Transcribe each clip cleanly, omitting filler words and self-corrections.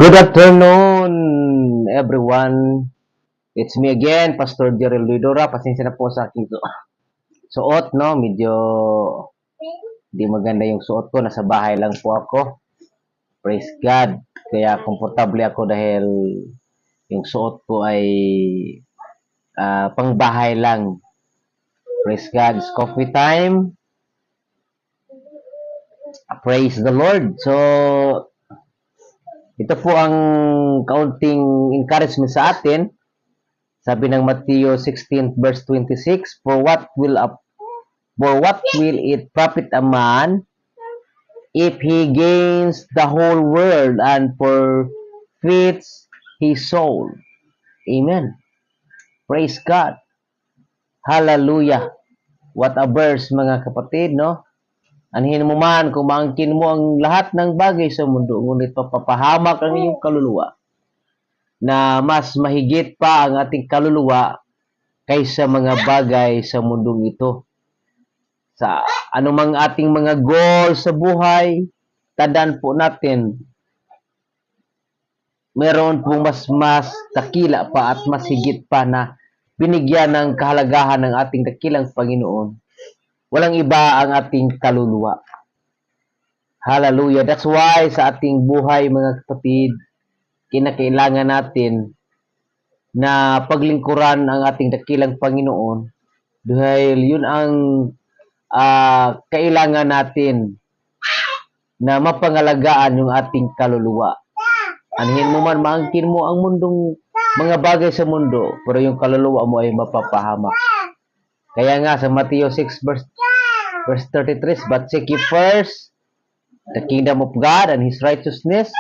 Good afternoon, everyone. It's me again, Pastor Jerry Luidora. Pasensya na po sa aking suot, no? Medyo di maganda yung suot ko. Nasa bahay lang po ako. Praise God. Kaya komportable ako dahil yung suot ko ay pang bahay lang. Praise God. It's coffee time. Praise the Lord. So, ito po ang kaunting encouragement sa atin. Sabi ng Matthew 16 verse 26, for what will it profit a man if he gains the whole world and forfeits his soul? Amen. Praise God. Hallelujah. What a verse, mga kapatid, no? Anhin mo man kung maangkin mo ang lahat ng bagay sa mundo, ngunit papahamak ang iyong kaluluwa na mas mahigit pa ang ating kaluluwa kaysa mga bagay sa mundong ito. Sa anumang ating mga goal sa buhay, tandaan po natin, meron pong mas dakila pa at mas higit pa na binigyan ng kahalagahan ng ating dakilang Panginoon. Walang iba ang ating kaluluwa. Hallelujah. That's why sa ating buhay, mga kapatid, kinakailangan natin na paglingkuran ang ating dakilang Panginoon dahil yun ang kailangan natin na mapangalagaan yung ating kaluluwa. Anhin mo man, maangkin mo ang mundong mga bagay sa mundo, pero yung kaluluwa mo ay mapapahamak. Kaya nga sa Matthew 6 verse 33, but seek ye first the kingdom of God and His righteousness,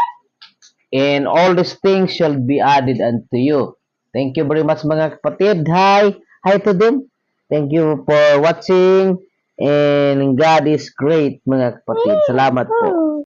and all these things shall be added unto you. Thank you very much, mga kapatid. Hi to them. Thank you for watching. And God is great, mga kapatid. Salamat po.